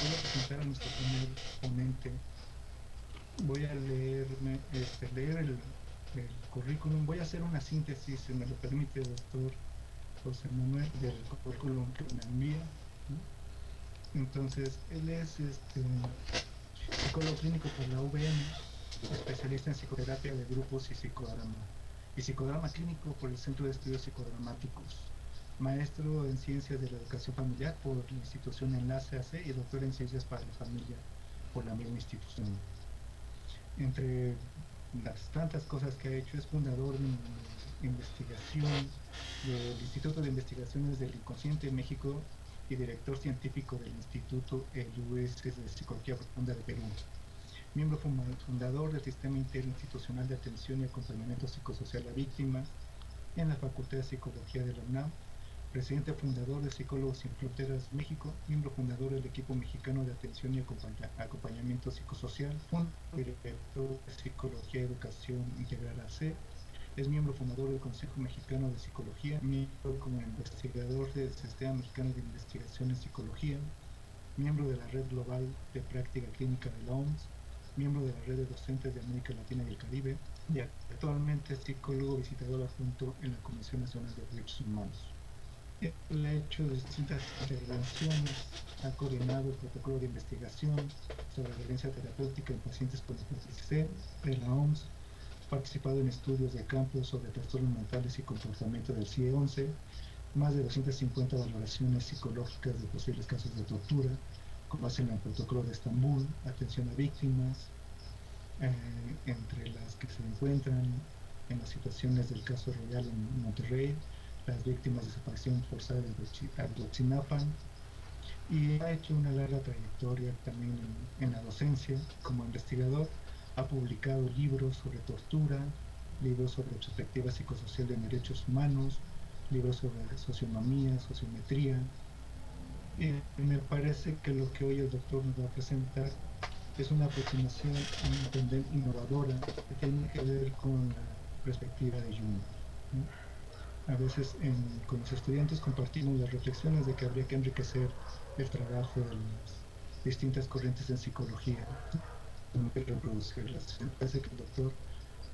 voy a presentar a nuestro primer ponente. Voy a leer el currículum. Voy a hacer una síntesis, si me lo permite, doctor José Manuel, del currículum que me envía, ¿no? Entonces, él es psicólogo clínico por la UVM, especialista en psicoterapia de grupos y psicodrama clínico por el Centro de Estudios Psicodramáticos, maestro en Ciencias de la Educación Familiar por la institución Enlace AC y doctor en Ciencias para la Familia por la misma institución. Entre las tantas cosas que ha hecho, es fundador de investigación del Instituto de Investigaciones del Inconsciente de México y director científico del Instituto ELUS de Psicología Profunda de Perú. Miembro fundador del Sistema Interinstitucional de Atención y Acompañamiento Psicosocial a Víctimas en la Facultad de Psicología de la UNAM, presidente fundador de Psicólogos Sin Fronteras México, miembro fundador del equipo mexicano de atención y acompañamiento psicosocial, director de Psicología y Educación Integral AC, es miembro fundador del Consejo Mexicano de Psicología, miembro como investigador del Sistema Mexicano de Investigación en Psicología, miembro de la Red Global de Práctica Clínica de la OMS, miembro de la Red de Docentes de América Latina y el Caribe, y actualmente es psicólogo visitador adjunto en la Comisión Nacional de Derechos Humanos. Él ha hecho distintas intervenciones, ha coordinado el protocolo de investigación sobre violencia terapéutica en pacientes con hepatitis C de la OMS, participado en estudios de campo sobre trastornos mentales y comportamiento del CIE-11, más de 250 valoraciones psicológicas de posibles casos de tortura, con base en el protocolo de Estambul, atención a víctimas, entre las que se encuentran en las situaciones del caso Royal en Monterrey, las víctimas de desaparición forzada de Ayotzinapa, y ha hecho una larga trayectoria también en la docencia como investigador. Ha publicado libros sobre tortura, libros sobre perspectiva psicosocial de derechos humanos, libros sobre socionomía, sociometría. Y me parece que lo que hoy el doctor nos va a presentar es una aproximación innovadora que tiene que ver con la perspectiva de Jung, ¿no? A veces con los estudiantes compartimos las reflexiones de que habría que enriquecer el trabajo de las distintas corrientes en psicología, no que reproducirlas. Me parece que el doctor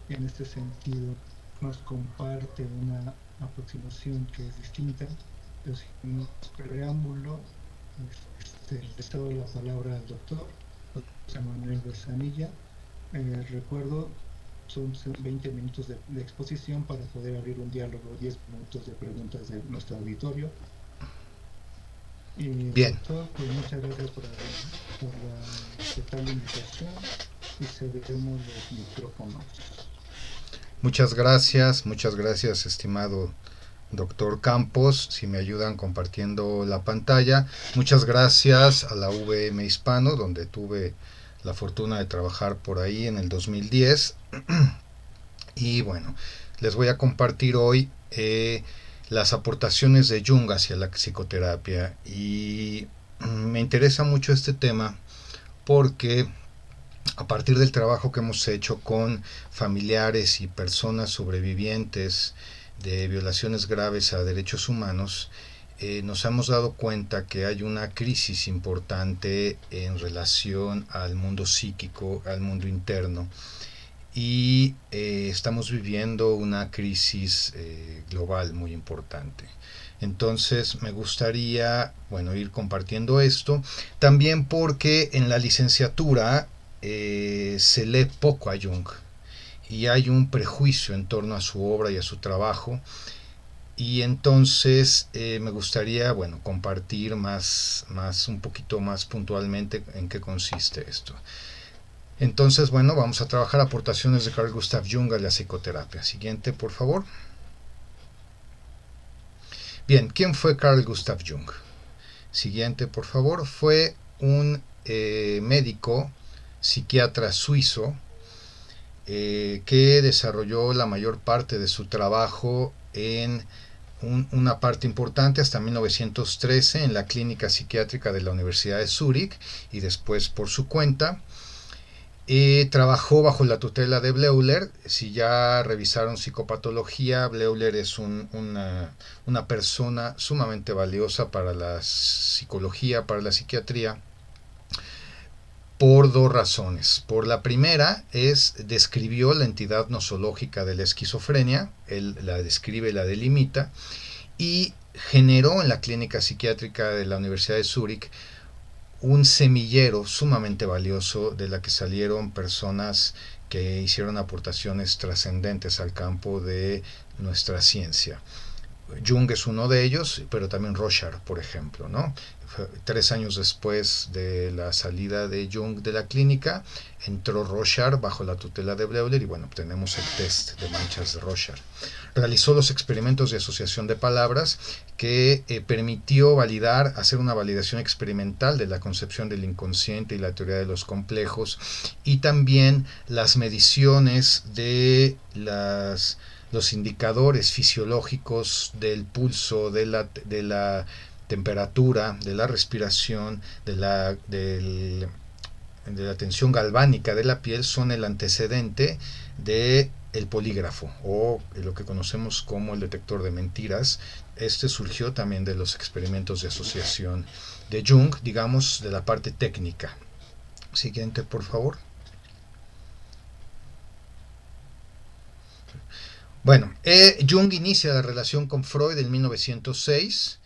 en este sentido nos comparte una aproximación que es distinta, pero sin preámbulo, le cedo la palabra al doctor José Manuel Berzanilla. Recuerdo, son 20 minutos de exposición para poder abrir un diálogo, 10 minutos de preguntas de nuestro auditorio. Y Bien. doctor, pues muchas gracias por aceptar la invitación y cedemos los micrófonos. Muchas gracias, estimado doctor Campos, si me ayudan compartiendo la pantalla. Muchas gracias a la VM Hispano, donde tuve la fortuna de trabajar por ahí en el 2010. Y bueno, les voy a compartir hoy las aportaciones de Jung hacia la psicoterapia. Y me interesa mucho este tema porque a partir del trabajo que hemos hecho con familiares y personas sobrevivientes de violaciones graves a derechos humanos, nos hemos dado cuenta que hay una crisis importante en relación al mundo psíquico, al mundo interno, y estamos viviendo una crisis global muy importante. Entonces me gustaría, bueno, ir compartiendo esto, también porque en la licenciatura se lee poco a Jung y hay un prejuicio en torno a su obra y a su trabajo, y entonces me gustaría, bueno, compartir un poquito más puntualmente en qué consiste esto. Entonces, bueno, vamos a trabajar aportaciones de Carl Gustav Jung a la psicoterapia. Siguiente, por favor. Bien, ¿quién fue Carl Gustav Jung? Siguiente, por favor. Fue un médico, psiquiatra suizo, que desarrolló la mayor parte de su trabajo en una parte importante hasta 1913 en la clínica psiquiátrica de la Universidad de Zúrich y después por su cuenta. Trabajó bajo la tutela de Bleuler. Si ya revisaron psicopatología, Bleuler es una persona sumamente valiosa para la psicología, para la psiquiatría, por dos razones. Por la primera describió la entidad nosológica de la esquizofrenia, él la describe, la delimita, y generó en la clínica psiquiátrica de la Universidad de Zúrich un semillero sumamente valioso de la que salieron personas que hicieron aportaciones trascendentes al campo de nuestra ciencia. Jung es uno de ellos, pero también Rorschach, por ejemplo, ¿no? 3 años después de la salida de Jung de la clínica, entró Rorschach bajo la tutela de Bleuler y bueno, tenemos el test de manchas de Rorschach. Realizó los experimentos de asociación de palabras que permitió validar, hacer una validación experimental de la concepción del inconsciente y la teoría de los complejos, y también las mediciones de los indicadores fisiológicos del pulso, de la temperatura, de la respiración, de la tensión galvánica de la piel, son el antecedente de el polígrafo, o lo que conocemos como el detector de mentiras. Este surgió también de los experimentos de asociación de Jung, digamos, de la parte técnica. Siguiente, por favor. Bueno, Jung inicia la relación con Freud en 1906.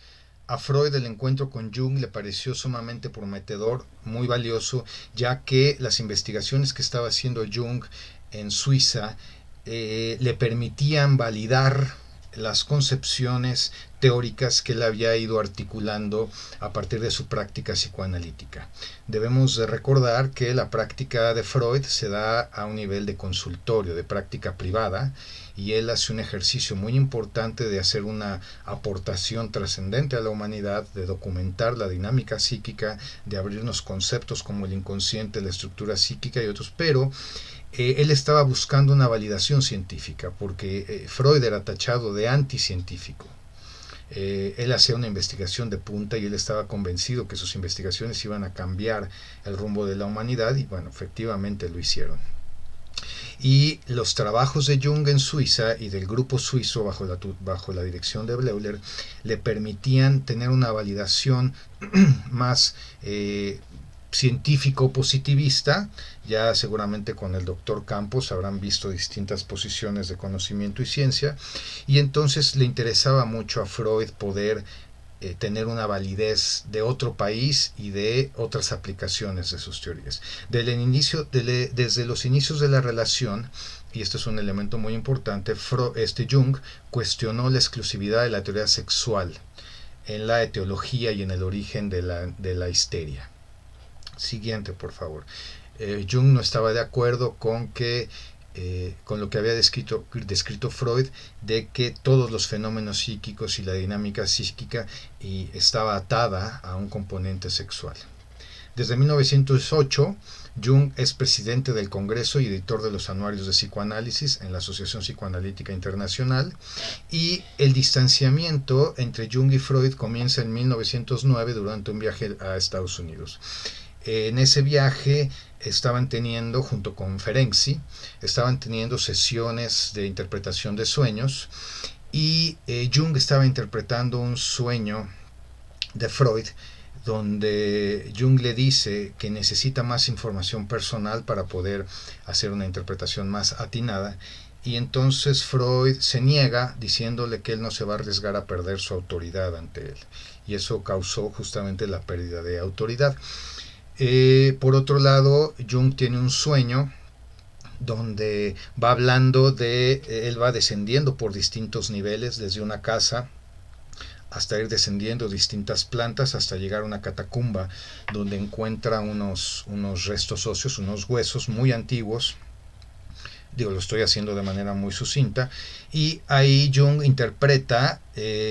A Freud el encuentro con Jung le pareció sumamente prometedor, muy valioso, ya que las investigaciones que estaba haciendo Jung en Suiza le permitían validar las concepciones teóricas que él había ido articulando a partir de su práctica psicoanalítica. Debemos de recordar que la práctica de Freud se da a un nivel de consultorio, de práctica privada, y él hace un ejercicio muy importante de hacer una aportación trascendente a la humanidad, de documentar la dinámica psíquica, de abrirnos conceptos como el inconsciente, la estructura psíquica y otros, pero él estaba buscando una validación científica, porque Freud era tachado de anticientífico. Él hacía una investigación de punta y él estaba convencido que sus investigaciones iban a cambiar el rumbo de la humanidad, y bueno, efectivamente lo hicieron. Y los trabajos de Jung en Suiza y del grupo suizo bajo la dirección de Bleuler le permitían tener una validación más científico-positivista. Ya seguramente con el doctor Campos habrán visto distintas posiciones de conocimiento y ciencia, y entonces le interesaba mucho a Freud poder tener una validez de otro país y de otras aplicaciones de sus teorías. Desde los inicios de la relación, y esto es un elemento muy importante, Jung cuestionó la exclusividad de la teoría sexual en la etiología y en el origen de la histeria. Siguiente, por favor. Jung no estaba de acuerdo con lo que había descrito Freud, de que todos los fenómenos psíquicos y la dinámica psíquica estaba atada a un componente sexual. Desde 1908, Jung es presidente del Congreso y editor de los anuarios de psicoanálisis en la Asociación Psicoanalítica Internacional, y el distanciamiento entre Jung y Freud comienza en 1909 durante un viaje a Estados Unidos. En ese viaje estaban teniendo, junto con Ferenczi, estaban teniendo sesiones de interpretación de sueños, y Jung estaba interpretando un sueño de Freud donde Jung le dice que necesita más información personal para poder hacer una interpretación más atinada, y entonces Freud se niega diciéndole que él no se va a arriesgar a perder su autoridad ante él, y eso causó justamente la pérdida de autoridad. Por otro lado, Jung tiene un sueño donde va hablando él va descendiendo por distintos niveles, desde una casa hasta ir descendiendo distintas plantas hasta llegar a una catacumba donde encuentra unos restos óseos, unos huesos muy antiguos. Lo estoy haciendo de manera muy sucinta, y ahí Jung interpreta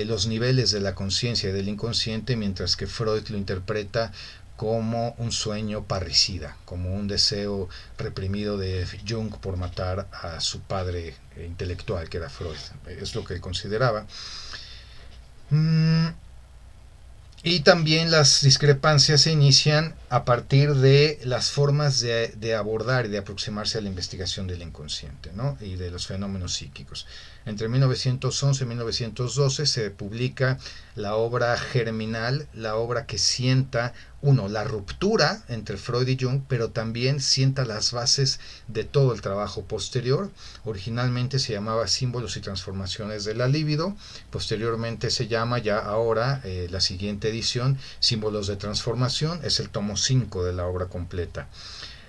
los niveles de la conciencia y del inconsciente, mientras que Freud lo interpreta como un sueño parricida, como un deseo reprimido de Jung por matar a su padre intelectual, que era Freud. Es lo que él consideraba. Y también las discrepancias se inician a partir de las formas de abordar y de aproximarse a la investigación del inconsciente, ¿no? Y de los fenómenos psíquicos. Entre 1911 y 1912 se publica la obra germinal, la obra que sienta, la ruptura entre Freud y Jung, pero también sienta las bases de todo el trabajo posterior. Originalmente se llamaba Símbolos y Transformaciones de la Libido, posteriormente se llama ya ahora, la siguiente edición, Símbolos de Transformación, es el tomo 5 de la obra completa.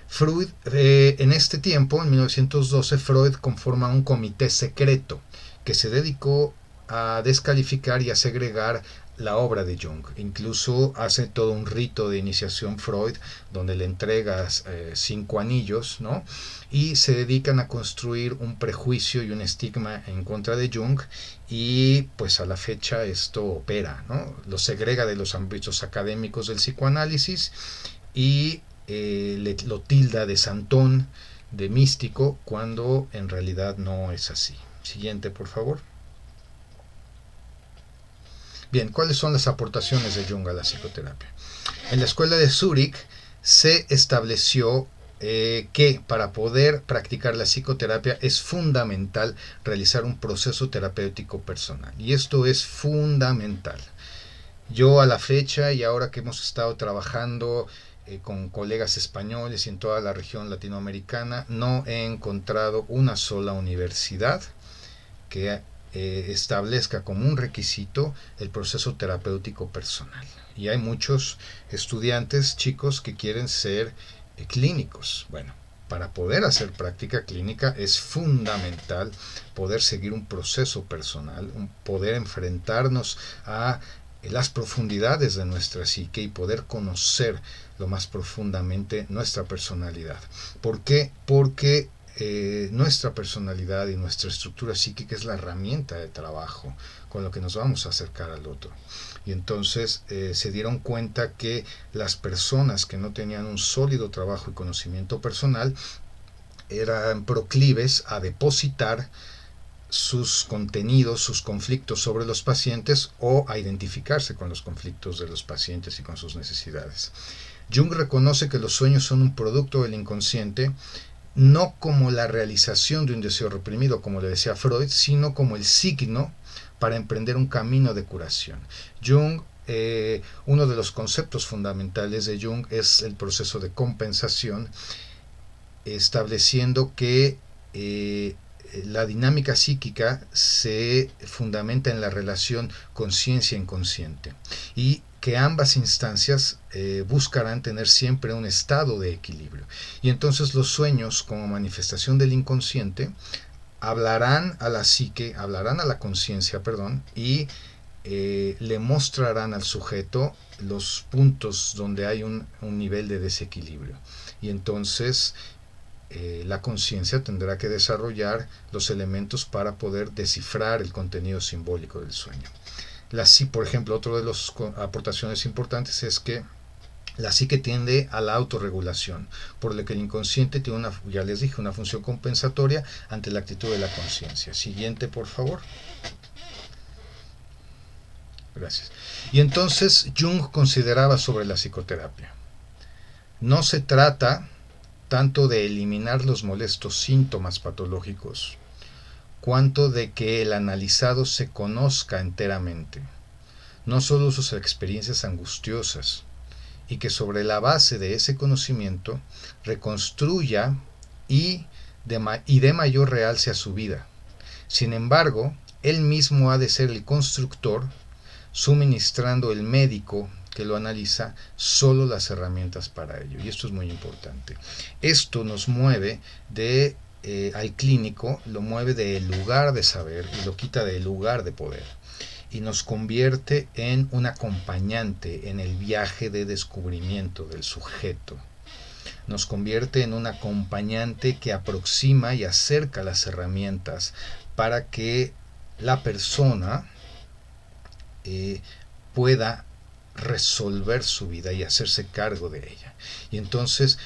Freud, en este tiempo, en 1912, Freud conforma un comité secreto que se dedicó a descalificar y a segregar la obra de Jung. Incluso hace todo un rito de iniciación Freud, donde le entregas 5 anillos, ¿no? Y se dedican a construir un prejuicio y un estigma en contra de Jung, y pues a la fecha esto opera, ¿no? Lo segrega de los ámbitos académicos del psicoanálisis y lo tilda de santón, de místico, cuando en realidad no es así. Siguiente, por favor. Bien, ¿cuáles son las aportaciones de Jung a la psicoterapia? En la escuela de Zúrich se estableció que para poder practicar la psicoterapia es fundamental realizar un proceso terapéutico personal. Y esto es fundamental. Yo a la fecha, y ahora que hemos estado trabajando con colegas españoles y en toda la región latinoamericana, no he encontrado una sola universidad que establezca como un requisito el proceso terapéutico personal. Y hay muchos estudiantes, chicos, que quieren ser clínicos. Bueno, para poder hacer práctica clínica es fundamental poder seguir un proceso personal, poder enfrentarnos a las profundidades de nuestra psique y poder conocer lo más profundamente nuestra personalidad. ¿Por qué? Porque nuestra personalidad y nuestra estructura psíquica es la herramienta de trabajo con lo que nos vamos a acercar al otro. Y entonces se dieron cuenta que las personas que no tenían un sólido trabajo y conocimiento personal eran proclives a depositar sus contenidos, sus conflictos sobre los pacientes, o a identificarse con los conflictos de los pacientes y con sus necesidades. Jung reconoce que los sueños son un producto del inconsciente, no como la realización de un deseo reprimido, como le decía Freud, sino como el signo para emprender un camino de curación. Jung, uno de los conceptos fundamentales de Jung es el proceso de compensación, estableciendo que la dinámica psíquica se fundamenta en la relación conciencia-inconsciente y que ambas instancias buscarán tener siempre un estado de equilibrio. Y entonces los sueños, como manifestación del inconsciente, hablarán a la psique, hablarán a la conciencia, y le mostrarán al sujeto los puntos donde hay un nivel de desequilibrio. Y entonces la conciencia tendrá que desarrollar los elementos para poder descifrar el contenido simbólico del sueño. Por ejemplo, otra de las aportaciones importantes es que la psique tiende a la autorregulación, por lo que el inconsciente tiene ya les dije, una función compensatoria ante la actitud de la conciencia. Siguiente, por favor. Gracias. Y entonces Jung consideraba sobre la psicoterapia: no se trata tanto de eliminar los molestos síntomas patológicos, cuanto de que el analizado se conozca enteramente, no solo sus experiencias angustiosas, y que sobre la base de ese conocimiento reconstruya y de mayor realce a su vida. Sin embargo, él mismo ha de ser el constructor, suministrando el médico que lo analiza solo las herramientas para ello. Y esto es muy importante. Esto nos mueve al clínico, lo mueve del lugar de saber y lo quita del lugar de poder, y nos convierte en un acompañante en el viaje de descubrimiento del sujeto. Nos convierte en un acompañante que aproxima y acerca las herramientas para que la persona pueda resolver su vida y hacerse cargo de ella. Y entonces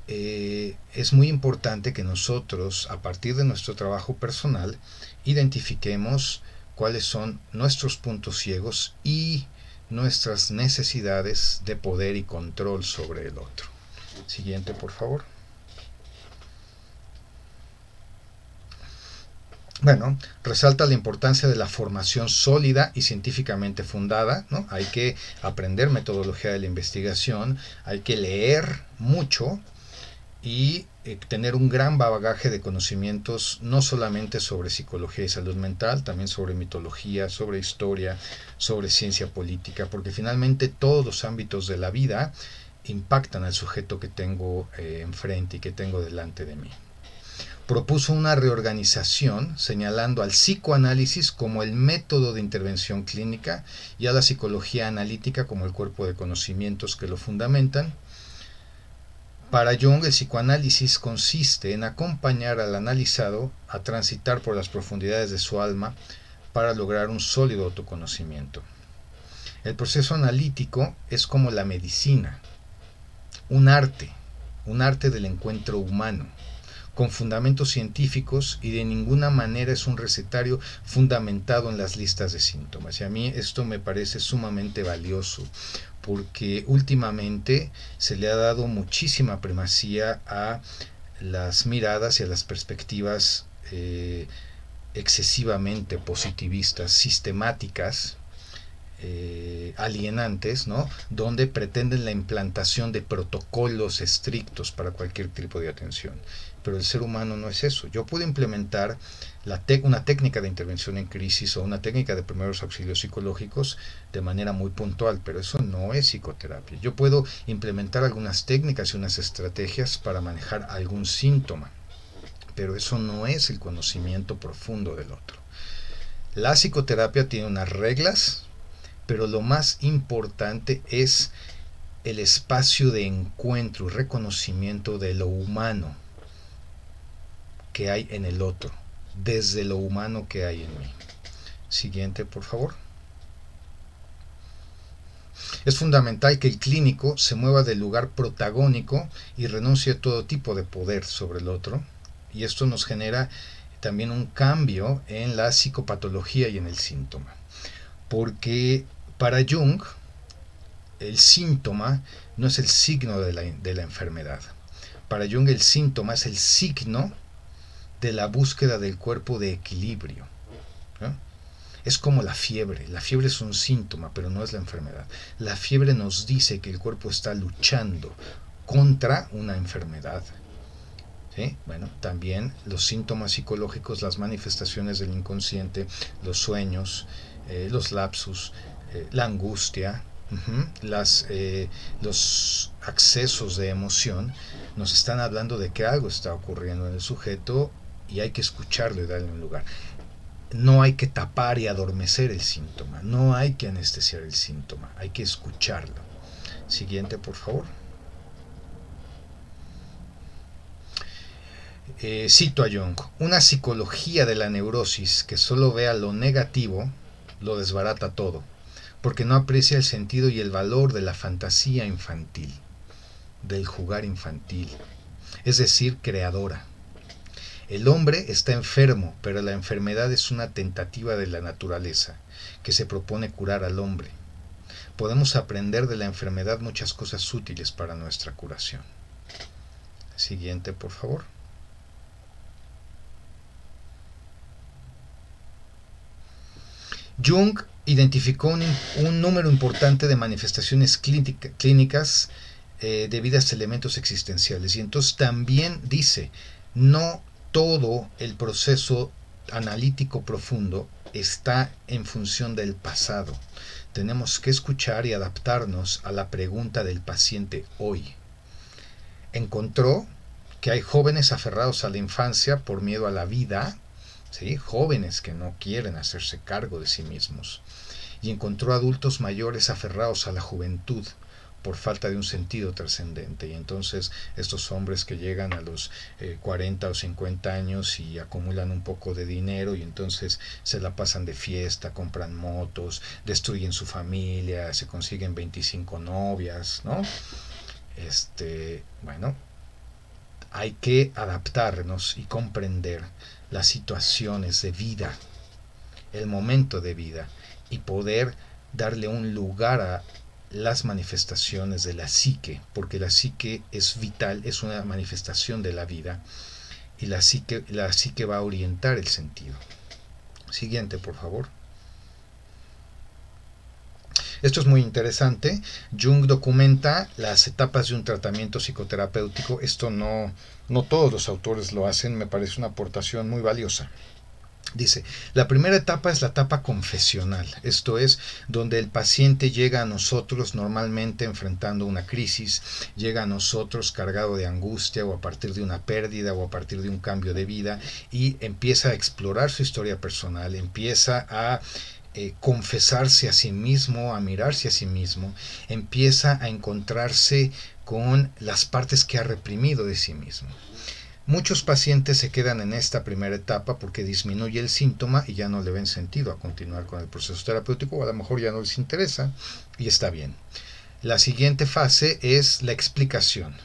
es muy importante que nosotros, a partir de nuestro trabajo personal, identifiquemos cuáles son nuestros puntos ciegos y nuestras necesidades de poder y control sobre el otro. Siguiente, por favor. Bueno, resalta la importancia de la formación sólida y científicamente fundada, ¿no? Hay que aprender metodología de la investigación, hay que leer mucho y tener un gran bagaje de conocimientos, no solamente sobre psicología y salud mental, también sobre mitología, sobre historia, sobre ciencia política, porque finalmente todos los ámbitos de la vida impactan al sujeto que tengo enfrente y que tengo delante de mí. Propuso una reorganización señalando al psicoanálisis como el método de intervención clínica y a la psicología analítica como el cuerpo de conocimientos que lo fundamentan. Para Jung, el psicoanálisis consiste en acompañar al analizado a transitar por las profundidades de su alma para lograr un sólido autoconocimiento. El proceso analítico es como la medicina, un arte del encuentro humano, con fundamentos científicos y de ninguna manera es un recetario fundamentado en las listas de síntomas. Y a mí esto me parece sumamente valioso porque últimamente se le ha dado muchísima primacía a las miradas y a las perspectivas excesivamente positivistas, sistemáticas, alienantes, ¿no? Donde pretenden la implantación de protocolos estrictos para cualquier tipo de atención. Pero el ser humano no es eso. Yo puedo implementar una técnica de intervención en crisis o una técnica de primeros auxilios psicológicos de manera muy puntual, pero eso no es psicoterapia. Yo puedo implementar algunas técnicas y unas estrategias para manejar algún síntoma, pero eso no es el conocimiento profundo del otro. La psicoterapia tiene unas reglas, pero lo más importante es el espacio de encuentro y reconocimiento de lo humano que hay en el otro, desde lo humano que hay en mí. Siguiente, por favor. Es fundamental que el clínico se mueva del lugar protagónico y renuncie a todo tipo de poder sobre el otro, y esto nos genera también un cambio en la psicopatología y en el síntoma, porque para Jung el síntoma no es el signo de la enfermedad. Para Jung el síntoma es el signo de la búsqueda del cuerpo de equilibrio, ¿no? Es como la fiebre es un síntoma, pero no es la enfermedad. La fiebre nos dice que el cuerpo está luchando contra una enfermedad. ¿Sí? Bueno, también los síntomas psicológicos, las manifestaciones del inconsciente, los sueños, los lapsus, la angustia, los accesos de emoción, nos están hablando de que algo está ocurriendo en el sujeto y hay que escucharlo y darle un lugar. No hay que tapar y adormecer el síntoma, no hay que anestesiar el síntoma, hay que escucharlo. Siguiente, por favor. Cito a Jung: una psicología de la neurosis que solo vea lo negativo lo desbarata todo, porque no aprecia el sentido y el valor de la fantasía infantil, del jugar infantil, es decir, creadora. El hombre está enfermo, pero la enfermedad es una tentativa de la naturaleza que se propone curar al hombre. Podemos aprender de la enfermedad muchas cosas útiles para nuestra curación. Siguiente, por favor. Jung identificó un número importante de manifestaciones clínicas debidas a elementos existenciales, y entonces también dice: no todo el proceso analítico profundo está en función del pasado. Tenemos que escuchar y adaptarnos a la pregunta del paciente hoy. Encontró que hay jóvenes aferrados a la infancia por miedo a la vida, ¿sí? Jóvenes que no quieren hacerse cargo de sí mismos. Y encontró adultos mayores aferrados a la juventud por falta de un sentido trascendente. Y entonces estos hombres que llegan a los 40 o 50 años y acumulan un poco de dinero y entonces se la pasan de fiesta, compran motos, destruyen su familia, se consiguen 25 novias, ¿no? Bueno, hay que adaptarnos y comprender las situaciones de vida, el momento de vida, y poder darle un lugar a las manifestaciones de la psique, porque la psique es vital, es una manifestación de la vida, y la psique va a orientar el sentido. Siguiente, por favor. Esto es muy interesante. Jung documenta las etapas de un tratamiento psicoterapéutico. Esto no todos los autores lo hacen, me parece una aportación muy valiosa. Dice, la primera etapa es la etapa confesional, esto es donde el paciente llega a nosotros normalmente enfrentando una crisis, llega a nosotros cargado de angustia o a partir de una pérdida o a partir de un cambio de vida y empieza a explorar su historia personal, empieza a confesarse a sí mismo, a mirarse a sí mismo, empieza a encontrarse con las partes que ha reprimido de sí mismo. Muchos pacientes se quedan en esta primera etapa porque disminuye el síntoma y ya no le ven sentido a continuar con el proceso terapéutico, o a lo mejor ya no les interesa y está bien. La siguiente fase es la explicación.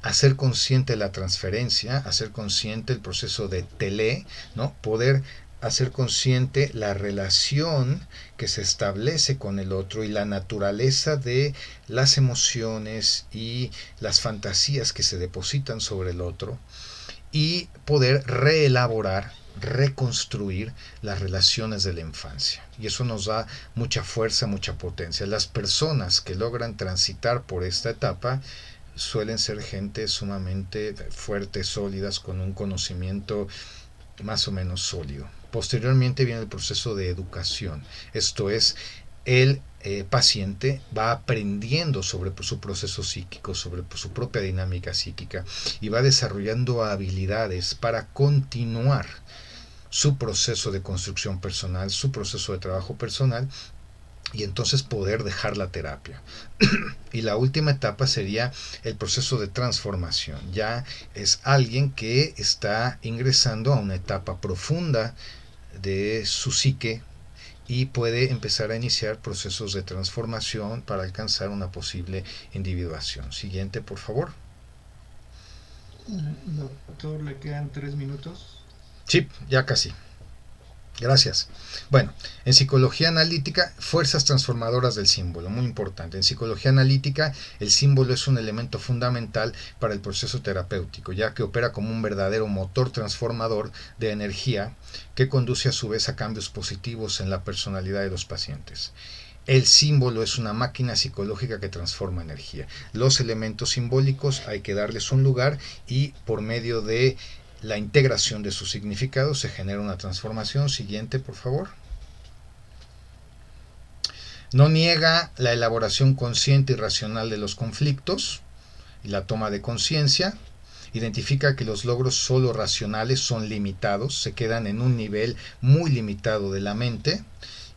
Hacer consciente la transferencia, hacer consciente el proceso de tele, ¿no? Poder hacer consciente la relación que se establece con el otro y la naturaleza de las emociones y las fantasías que se depositan sobre el otro, y poder reelaborar, reconstruir las relaciones de la infancia. Y eso nos da mucha fuerza, mucha potencia. Las personas que logran transitar por esta etapa suelen ser gente sumamente fuertes, sólidas, con un conocimiento más o menos sólido. Posteriormente viene el proceso de educación, esto es, el paciente va aprendiendo sobre su proceso psíquico, sobre su propia dinámica psíquica y va desarrollando habilidades para continuar su proceso de construcción personal, su proceso de trabajo personal y entonces poder dejar la terapia. Y la última etapa sería el proceso de transformación. Ya es alguien que está ingresando a una etapa profunda de su psique y puede empezar a iniciar procesos de transformación para alcanzar una posible individuación. Siguiente, por favor. Doctor, le quedan 3 minutos. Sí, ya casi. Gracias. Bueno, en psicología analítica, fuerzas transformadoras del símbolo, muy importante. En psicología analítica, el símbolo es un elemento fundamental para el proceso terapéutico, ya que opera como un verdadero motor transformador de energía que conduce a su vez a cambios positivos en la personalidad de los pacientes. El símbolo es una máquina psicológica que transforma energía. Los elementos simbólicos hay que darles un lugar y por medio de la integración de sus significados se genera una transformación. Siguiente, por favor. No niega la elaboración consciente y racional de los conflictos y la toma de conciencia. Identifica que los logros solo racionales son limitados, se quedan en un nivel muy limitado de la mente,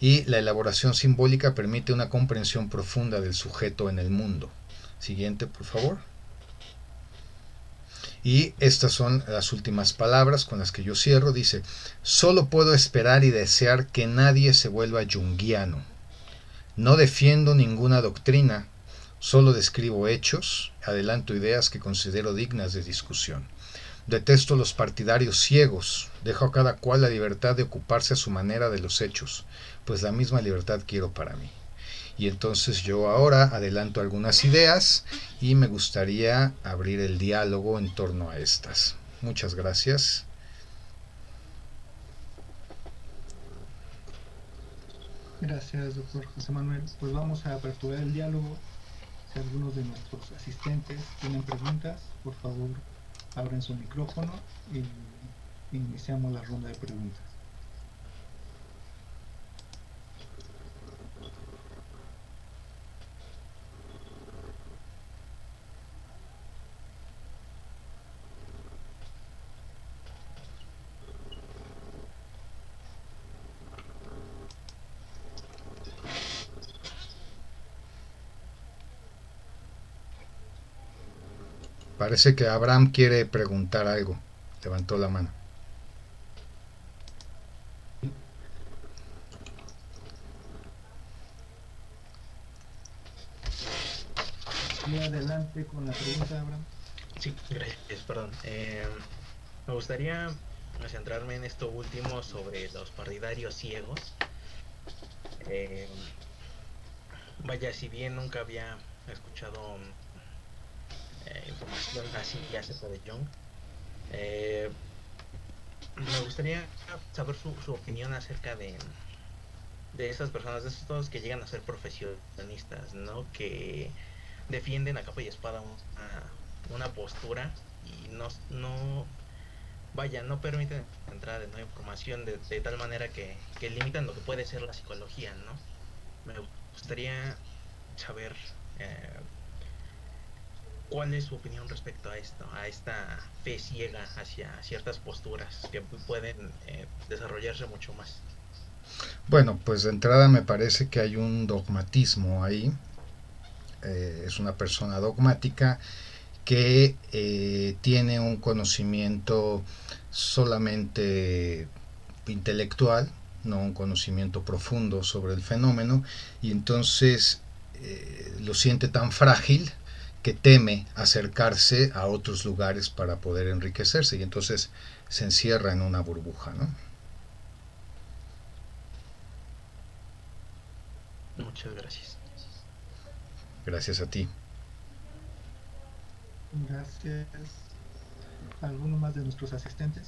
y la elaboración simbólica permite una comprensión profunda del sujeto en el mundo. Siguiente, por favor. Y estas son las últimas palabras con las que yo cierro. Dice, solo puedo esperar y desear que nadie se vuelva junguiano. No defiendo ninguna doctrina, solo describo hechos, adelanto ideas que considero dignas de discusión. Detesto los partidarios ciegos, dejo a cada cual la libertad de ocuparse a su manera de los hechos, pues la misma libertad quiero para mí. Y entonces yo ahora adelanto algunas ideas y me gustaría abrir el diálogo en torno a estas. Muchas gracias. Gracias, doctor José Manuel. Pues vamos a aperturar el diálogo. Si algunos de nuestros asistentes tienen preguntas, por favor, abren su micrófono y iniciamos la ronda de preguntas. Parece que Abraham quiere preguntar algo. Levantó la mano. Y adelante con la pregunta, Abraham. Sí, gracias, perdón. Me gustaría centrarme en esto último sobre los partidarios ciegos. Eh, vaya, si bien nunca había escuchado información así acerca de Jung, eh, me gustaría saber su opinión acerca de esas personas, de esos que llegan a ser profesionistas, ¿no? Que defienden a capa y espada una postura y no, vaya, no permiten entrada de nueva información de tal manera que limitan lo que puede ser la psicología, ¿no? Me gustaría saber cuál es su opinión respecto a esto, a esta fe ciega hacia ciertas posturas que pueden desarrollarse mucho más. Bueno, pues de entrada me parece que hay un dogmatismo ahí. Es una persona dogmática que tiene un conocimiento solamente intelectual, no un conocimiento profundo sobre el fenómeno, y entonces lo siente tan frágil que teme acercarse a otros lugares para poder enriquecerse, y entonces se encierra en una burbuja, ¿no? Muchas gracias. Gracias a ti. Gracias. ¿Alguno más de nuestros asistentes?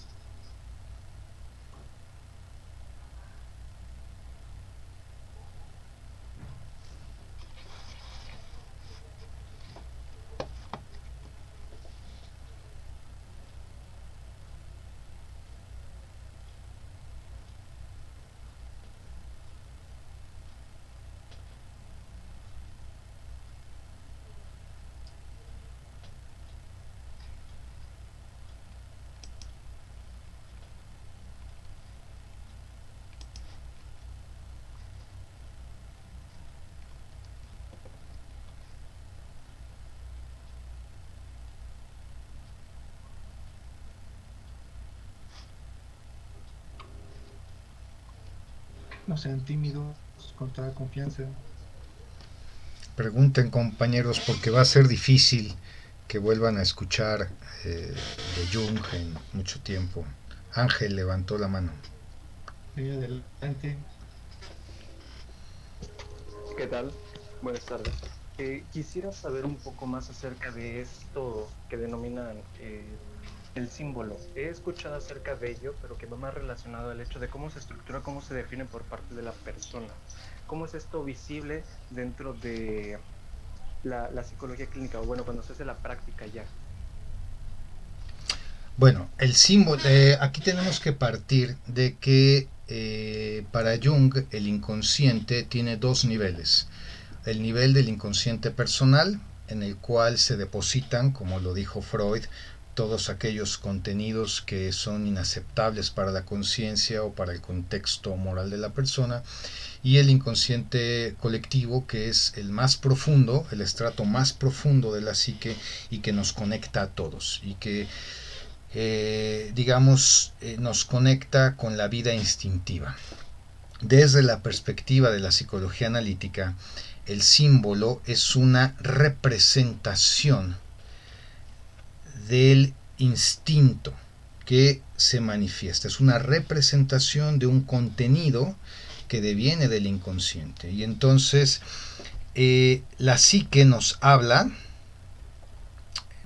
No sean tímidos, con toda confianza. Pregunten, compañeros, porque va a ser difícil que vuelvan a escuchar de Jung en mucho tiempo. Ángel levantó la mano. Adelante. ¿Qué tal? Buenas tardes. Quisiera saber un poco más acerca de esto que denominan el símbolo. He escuchado acerca de ello, pero que va más relacionado al hecho de cómo se estructura, cómo se define por parte de la persona. ¿Cómo es esto visible dentro de la psicología clínica? O bueno, cuando se hace la práctica ya. Bueno, el símbolo, aquí tenemos que partir de que para Jung el inconsciente tiene dos niveles. El nivel del inconsciente personal, en el cual se depositan, como lo dijo Freud, todos aquellos contenidos que son inaceptables para la conciencia o para el contexto moral de la persona, y el inconsciente colectivo, que es el más profundo, el estrato más profundo de la psique y que nos conecta a todos y que nos conecta con la vida instintiva. Desde la perspectiva de la psicología analítica, el símbolo es una representación del instinto que se manifiesta, es una representación de un contenido que deviene del inconsciente. Y entonces la psique nos habla,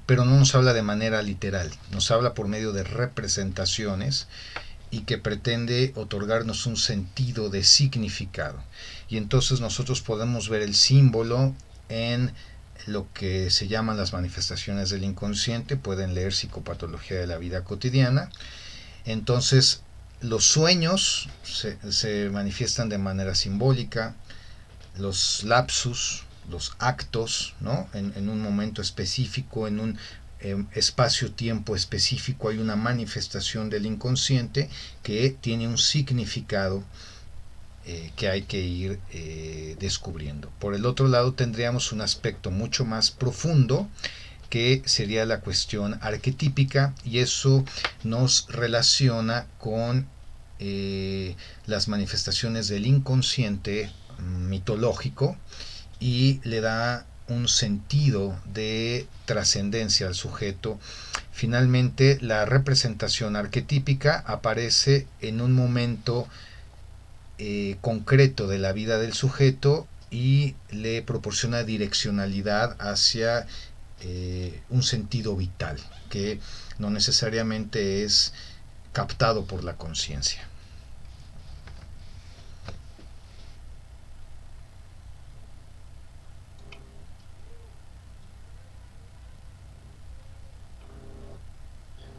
pero no nos habla de manera literal, nos habla por medio de representaciones y que pretende otorgarnos un sentido de significado. Y entonces nosotros podemos ver el símbolo en lo que se llaman las manifestaciones del inconsciente, pueden leer Psicopatología de la vida cotidiana. Entonces los sueños se manifiestan de manera simbólica, los lapsus, los actos, ¿no? En un momento específico, en un espacio-tiempo específico, hay una manifestación del inconsciente que tiene un significado que hay que ir descubriendo. Por el otro lado, tendríamos un aspecto mucho más profundo, que sería la cuestión arquetípica, y eso nos relaciona con las manifestaciones del inconsciente mitológico y le da un sentido de trascendencia al sujeto. Finalmente, la representación arquetípica aparece en un momento concreto de la vida del sujeto y le proporciona direccionalidad hacia un sentido vital que no necesariamente es captado por la conciencia.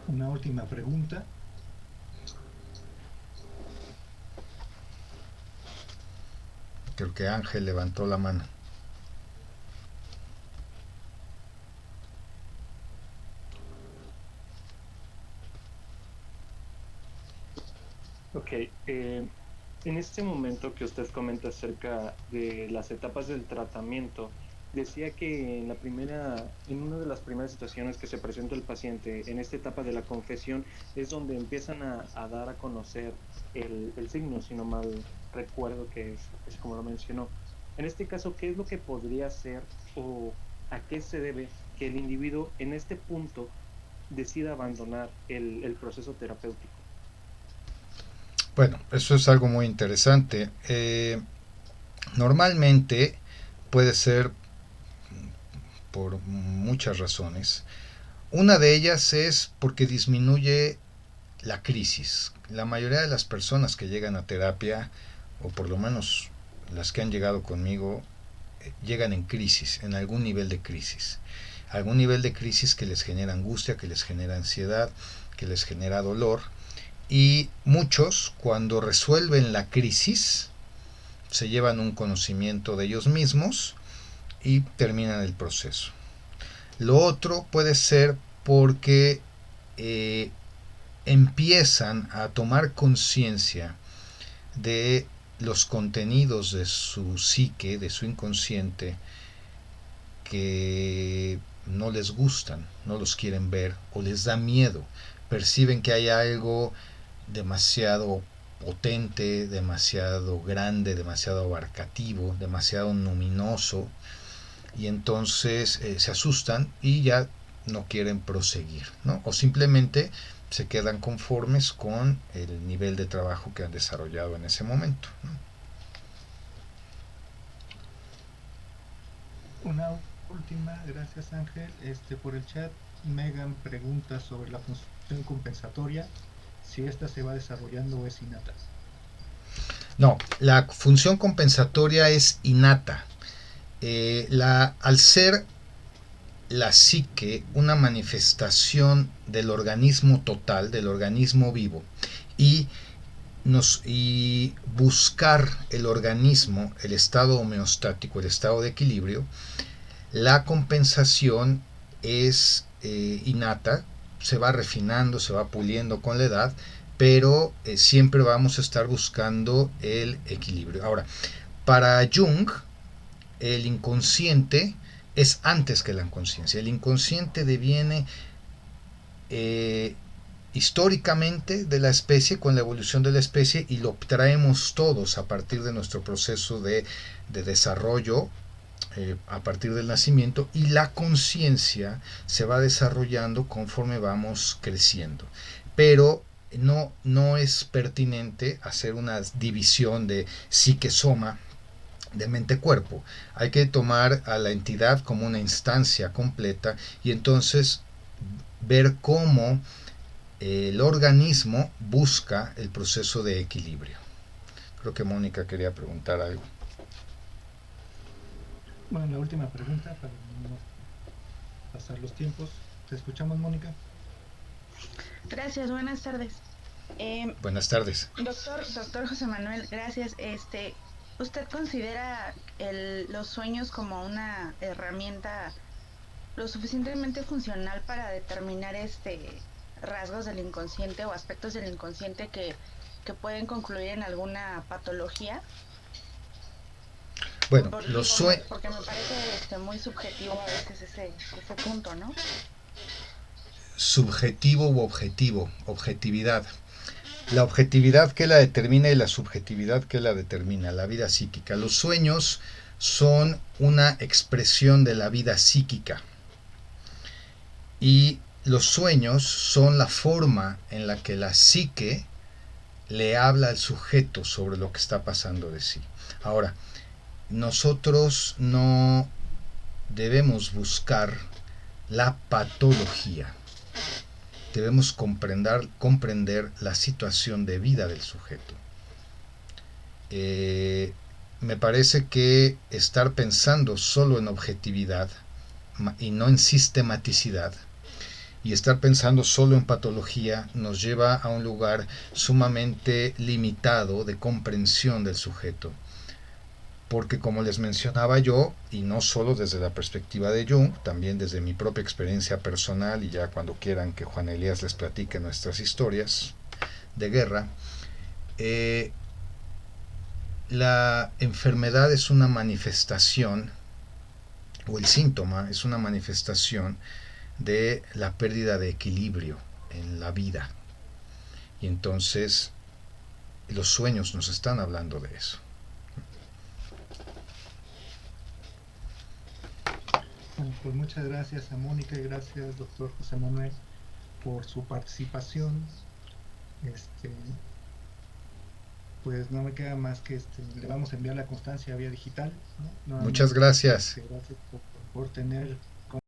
Una última pregunta. Creo que Ángel levantó la mano. Ok, en este momento que usted comenta acerca de las etapas del tratamiento, decía que en una de las primeras situaciones que se presenta el paciente, en esta etapa de la confesión, es donde empiezan a dar a conocer el signo, si no mal recuerdo es como lo mencionó. En este caso, ¿qué es lo que podría ser o a qué se debe que el individuo en este punto decida abandonar el proceso terapéutico? Bueno, eso es algo muy interesante. Normalmente puede ser por muchas razones. Una de ellas es porque disminuye la crisis. La mayoría de las personas que llegan a terapia, o por lo menos las que han llegado conmigo, llegan en crisis, en algún nivel de crisis. Algún nivel de crisis que les genera angustia, que les genera ansiedad, que les genera dolor. Y muchos, cuando resuelven la crisis, se llevan un conocimiento de ellos mismos y terminan el proceso. Lo otro puede ser porque empiezan a tomar conciencia de los contenidos de su psique, de su inconsciente, que no les gustan, no los quieren ver o les da miedo. Perciben que hay algo demasiado potente, demasiado grande, demasiado abarcativo, demasiado luminoso, y entonces se asustan y ya no quieren proseguir, ¿no? O simplemente se quedan conformes con el nivel de trabajo que han desarrollado en ese momento, ¿no? Una última, gracias Ángel. Por el chat, Megan pregunta sobre la función compensatoria, si esta se va desarrollando o es innata. No, la función compensatoria es innata. Al ser la psique una manifestación del organismo total, del organismo vivo, y buscar el organismo, el estado homeostático, el estado de equilibrio, la compensación es innata, se va refinando, se va puliendo con la edad, pero siempre vamos a estar buscando el equilibrio. Ahora, para Jung, el inconsciente es antes que la inconsciencia. El inconsciente deviene históricamente de la especie, con la evolución de la especie, y lo traemos todos a partir de nuestro proceso de desarrollo, a partir del nacimiento, y la conciencia se va desarrollando conforme vamos creciendo. Pero no es pertinente hacer una división de psique-soma, de mente-cuerpo. Hay que tomar a la entidad como una instancia completa y entonces ver cómo el organismo busca el proceso de equilibrio. Creo que Mónica quería preguntar algo. Bueno, la última pregunta para no pasar los tiempos. ¿Te escuchamos, Mónica? Gracias, buenas tardes. Buenas tardes. Doctor José Manuel, gracias. ¿Usted considera los sueños como una herramienta lo suficientemente funcional para determinar rasgos del inconsciente o aspectos del inconsciente que pueden concluir en alguna patología? Bueno, los sueños... Porque me parece muy subjetivo a veces ese punto, ¿no? Subjetivo u objetivo, objetividad. La objetividad que la determina y la subjetividad que la determina, la vida psíquica. Los sueños son una expresión de la vida psíquica. Y los sueños son la forma en la que la psique le habla al sujeto sobre lo que está pasando de sí. Ahora, nosotros no debemos buscar la patología, debemos comprender la situación de vida del sujeto. Me parece que estar pensando solo en objetividad y no en sistematicidad, y estar pensando solo en patología nos lleva a un lugar sumamente limitado de comprensión del sujeto. Porque como les mencionaba yo, y no solo desde la perspectiva de Jung, también desde mi propia experiencia personal, y ya cuando quieran que Juan Elías les platique nuestras historias de guerra, la enfermedad es una manifestación, o el síntoma es una manifestación de la pérdida de equilibrio en la vida. Y entonces los sueños nos están hablando de eso. Bueno, pues muchas gracias a Mónica y gracias, doctor José Manuel, por su participación. Pues no me queda más que le vamos a enviar la constancia vía digital, ¿no? Muchas gracias. Gracias por tener